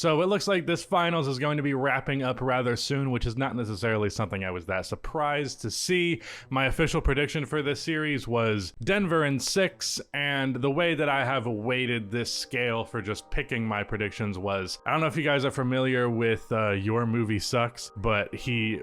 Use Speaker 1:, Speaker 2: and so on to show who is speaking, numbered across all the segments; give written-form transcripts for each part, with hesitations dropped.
Speaker 1: So it looks like this finals is going to be wrapping up rather soon, which is not necessarily something I was that surprised to see. My official prediction for this series was Denver in 6, and the way that I have weighted this scale for just picking my predictions was, I don't know if you guys are familiar with Your Movie Sucks, but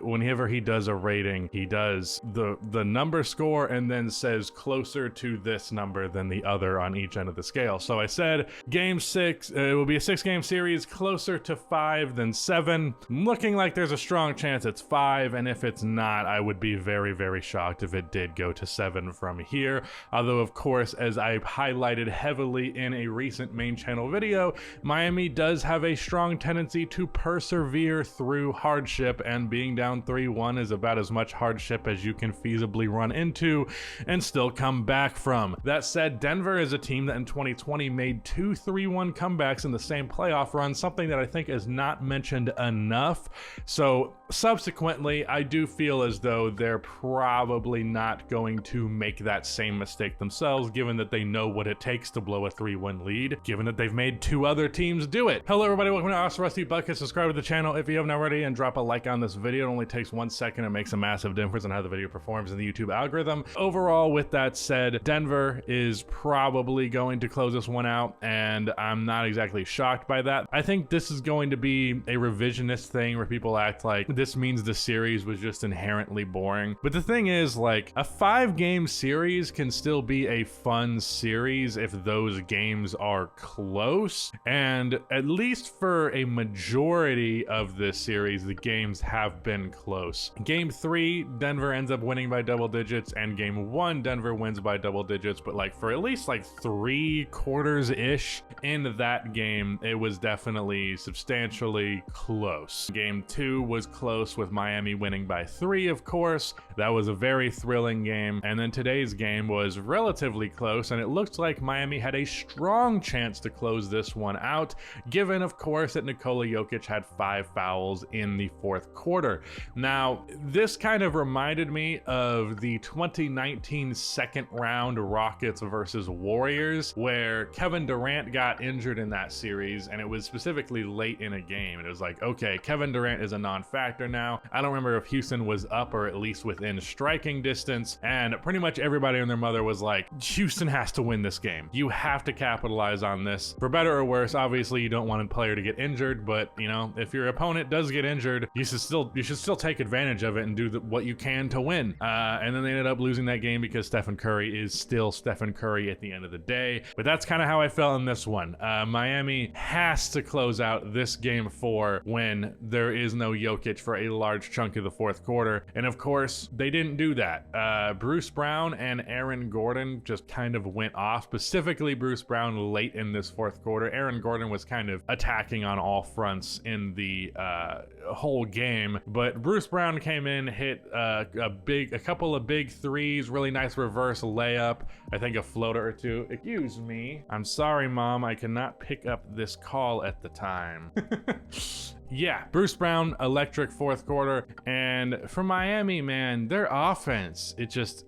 Speaker 1: whenever he does a rating, he does the number score and then says closer to this number than the other on each end of the scale. So I said game 6, it will be a 6-game series, closer to 5 than 7. Looking like there's a strong chance it's 5, and if it's not, I would be very, very shocked if it did go to 7 from here. Although, of course, as I highlighted heavily in a recent main channel video, Miami does have a strong tendency to persevere through hardship, and being down 3-1 is about as much hardship as you can feasibly run into and still come back from. That said, Denver is a team that in 2020 made 2 3-1 comebacks in the same playoff run, something that I think is not mentioned enough. So subsequently, I do feel as though they're probably not going to make that same mistake themselves, given that they know what it takes to blow a 3-1 lead, given that they've made 2 other teams do it. Hello everybody, welcome to Awesome Rusty Bucket. Subscribe to the channel if you haven't already, and drop a like on this video. It only takes 1 second and makes a massive difference in how the video performs in the YouTube algorithm. Overall, with that said, Denver is probably going to close this one out, and I'm not exactly shocked by that. I think this is going to be a revisionist thing where people act like this means the series was just inherently boring. But the thing is, like, a 5-game series can still be a fun series if those games are close. And at least for a majority of this series, the games have been close. Game 3, Denver ends up winning by double digits, and game 1, Denver wins by double digits. But like for at least like 3 quarters-ish in that game, it was definitely substantially close. Game 2 was close, with Miami winning by 3, of course. That was a very thrilling game. And then today's game was relatively close, and it looked like Miami had a strong chance to close this one out, given, of course, that Nikola Jokic had 5 fouls in the 4th quarter. Now, this kind of reminded me of the 2019 second round Rockets versus Warriors, where Kevin Durant got injured in that series, and it was specifically late in a game. And it was like, okay, Kevin Durant is a non-factor now. I don't remember if Houston was up or at least within striking distance, and pretty much everybody and their mother was like, Houston has to win this game. You have to capitalize on this. For better or worse, obviously you don't want a player to get injured, but you know, if your opponent does get injured, you should still take advantage of it and do what you can to win. And then they ended up losing that game because Stephen Curry is still Stephen Curry at the end of the day. But that's kind of how I felt in this one. Miami has to close out this game 4 when there is no Jokic for a large chunk of the 4th quarter. And of course, they didn't do that. Bruce Brown and Aaron Gordon just kind of went off, specifically Bruce Brown late in this 4th quarter. Aaron Gordon was kind of attacking on all fronts in the whole game, but Bruce Brown came in, hit a couple of big threes, really nice reverse layup, I think a floater or 2. Excuse me. I'm sorry, Mom, I cannot pick up this call at the time. Yeah, Bruce Brown, electric 4th quarter. And for Miami, man, their offense, it just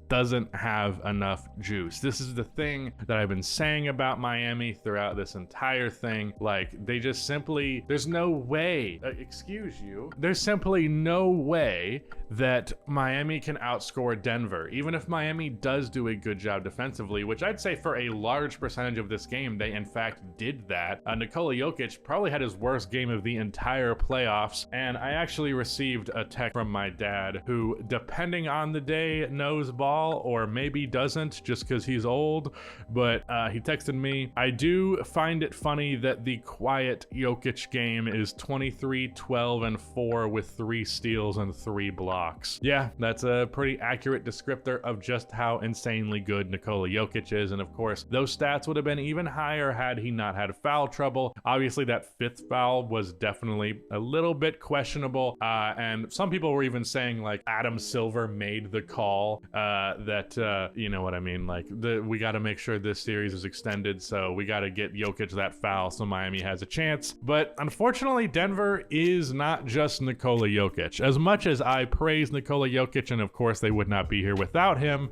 Speaker 1: doesn't have enough juice. This is the thing that I've been saying about Miami throughout this entire thing. Like, they just simply, there's no way, excuse you, there's simply no way that Miami can outscore Denver. Even if Miami does do a good job defensively, which I'd say for a large percentage of this game, they in fact did that. Nikola Jokic probably had his worst game of the entire playoffs, and I actually received a text from my dad, who, depending on the day, knows ball or maybe doesn't just because he's old, but he texted me, I do find it funny that the quiet Jokic game is 23, 12, and 4 with 3 steals and 3 blocks. Yeah, that's a pretty accurate descriptor of just how insanely good Nikola Jokic is, and of course, those stats would have been even higher had he not had foul trouble. Obviously, that 5th foul was definitely definitely a little bit questionable. And some people were even saying like Adam Silver made the call that you know what I mean, like we got to make sure this series is extended, so we got to get Jokic that foul so Miami has a chance. But unfortunately, Denver is not just Nikola Jokic. As much as I praise Nikola Jokic, and of course they would not be here without him,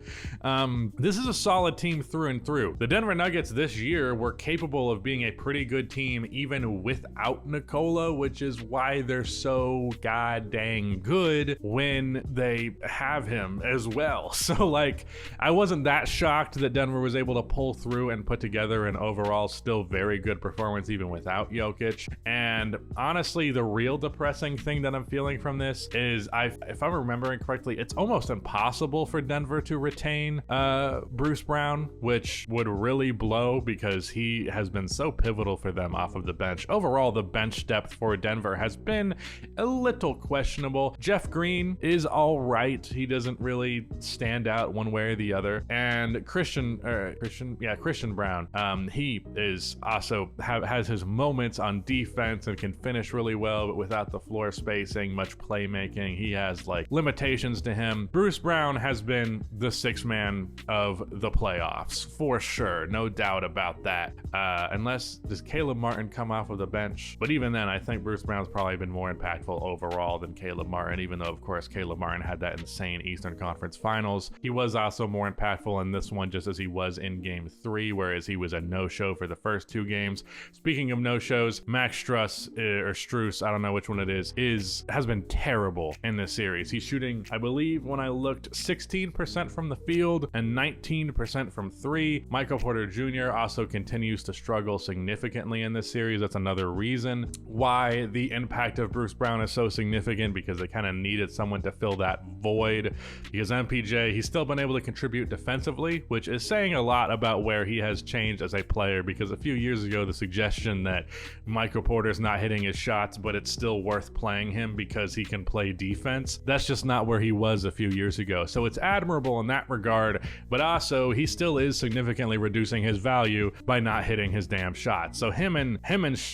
Speaker 1: this is a solid team through and through. The Denver Nuggets this year were capable of being a pretty good team even without Nikola, which is why they're so god dang good when they have him as well. So like, I wasn't that shocked that Denver was able to pull through and put together an overall still very good performance even without Jokic. And honestly, the real depressing thing that I'm feeling from this is, if I'm remembering correctly, it's almost impossible for Denver to retain Bruce Brown, which would really blow because he has been so pivotal for them off of the bench. Overall, the bench depth for Denver has been a little questionable. Jeff Green is all right. He doesn't really stand out one way or the other. And Christian Brown, he is also has his moments on defense and can finish really well, but without the floor spacing, much playmaking, he has like limitations to him. Bruce Brown has been the sixth man of the playoffs for sure, no doubt about that. Unless does Caleb Martin come off of the bench, but even then, I think Bruce Brown's probably been more impactful overall than Caleb Martin, even though of course Caleb Martin had that insane Eastern Conference Finals. He was also more impactful in this one, just as he was in Game 3, whereas he was a no-show for the first two games. Speaking of no-shows, Max Strus, I don't know which one it is has been terrible in this series. He's shooting, I believe when I looked, 16% from the field and 19% from three. Michael Porter Jr. also continues to struggle significantly in this series. That's another reason why the impact of Bruce Brown is so significant, because they kind of needed someone to fill that void. Because MPJ, he's still been able to contribute defensively, which is saying a lot about where he has changed as a player, because a few years ago, the suggestion that Michael Porter's not hitting his shots, but it's still worth playing him because he can play defense, that's just not where he was a few years ago. So it's admirable in that regard, but also he still is significantly reducing his value by not hitting his damn shots. So him and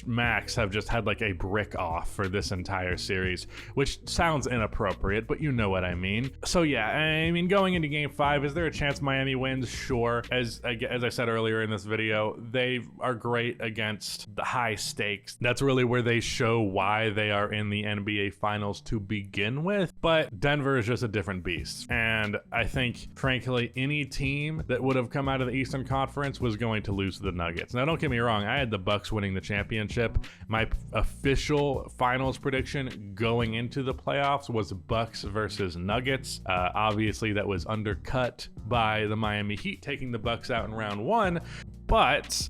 Speaker 1: Max have just had like a brick off for this entire series, which sounds inappropriate, but you know what I mean. So yeah, I mean, going into Game 5, is there a chance Miami wins? Sure. As I said earlier in this video, they are great against the high stakes. That's really where they show why they are in the NBA Finals to begin with. But Denver is just a different beast. And I think, frankly, any team that would have come out of the Eastern Conference was going to lose to the Nuggets. Now, don't get me wrong, I had the Bucks winning the championship. My official finals prediction going into the playoffs was Bucks versus Nuggets. Obviously, that was undercut by the Miami Heat taking the Bucks out in round one. But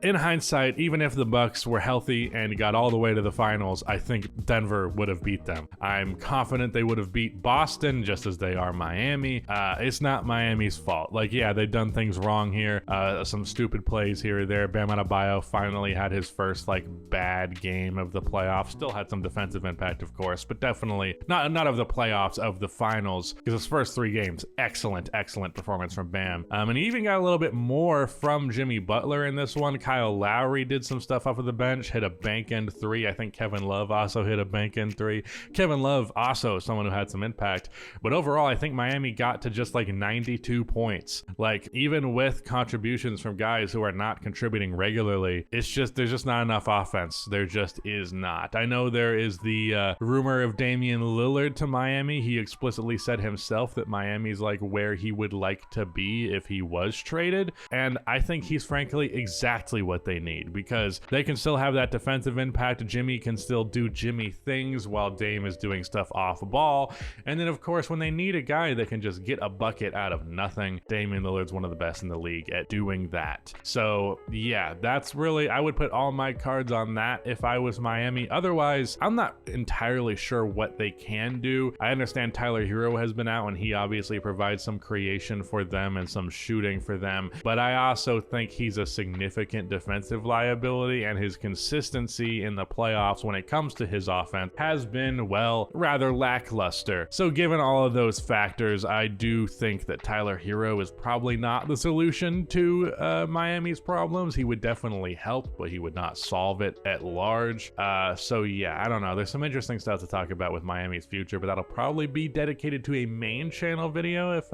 Speaker 1: in hindsight, even if the Bucks were healthy and got all the way to the finals, I think Denver would have beat them. I'm confident they would have beat Boston, just as they are Miami. It's not Miami's fault. Like, yeah, they've done things wrong here. Some stupid plays here or there. Bam Adebayo finally had his first like bad game of the playoffs. Still had some defensive impact, of course, but definitely not of the playoffs, of the finals, because his first three games, excellent performance from Bam. And he even got a little bit more from Jimmy Butler in this one. Kyle Lowry did some stuff off of the bench, hit a bank end three. I think Kevin Love also hit a bank end three. Kevin Love also someone who had some impact. But overall, I think Miami got to just like 92 points. Like, even with contributions from guys who are not contributing regularly, it's just, there's just not enough offense. There just is not. I know there is the rumor of Damian Lillard to Miami. He explicitly said himself that Miami's like where he would like to be if he was traded. And I think he's frankly exactly what they need, because they can still have that defensive impact. Jimmy can still do Jimmy things while Dame is doing stuff off ball. And then of course, when they need a guy that can just get a bucket out of nothing, Damian Lillard's one of the best in the league at doing that. So yeah, that's really, I would put all my cards on that if I was Miami. Otherwise, I'm not entirely sure what they can do. I understand Tyler Hero has been out and he obviously provides some creation for them and some shooting for them, but I also think he's a significant defensive liability, and his consistency in the playoffs when it comes to his offense has been, well, rather lackluster. So given all of those factors, I do think that Tyler Hero is probably not the solution to Miami's problems. He would definitely help, but he would not solve it at large. So yeah, I don't know. There's some interesting stuff to talk about with Miami's future, but that'll probably be dedicated to a main channel video if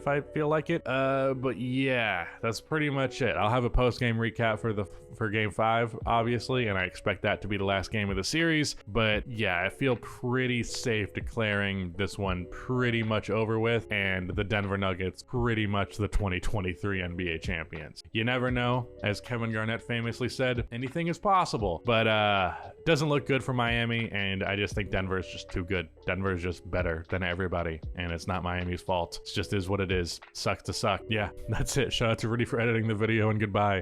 Speaker 1: I feel like it. But yeah, that's pretty much it. I'll have a post-game recap for Game 5, obviously, and I expect that to be the last game of the series. But yeah, I feel pretty safe declaring this one pretty much over with, and the Denver Nuggets pretty much the 2023 NBA champions. You never know, as Kevin Garnett famously said, anything is possible. But doesn't look good for Miami, and I just think Denver is just too good. Denver is just better than everybody, and it's not Miami's fault. It just is what it is. Sucks to suck. Yeah, that's it. Shout out to Rudy for editing the video, and goodbye.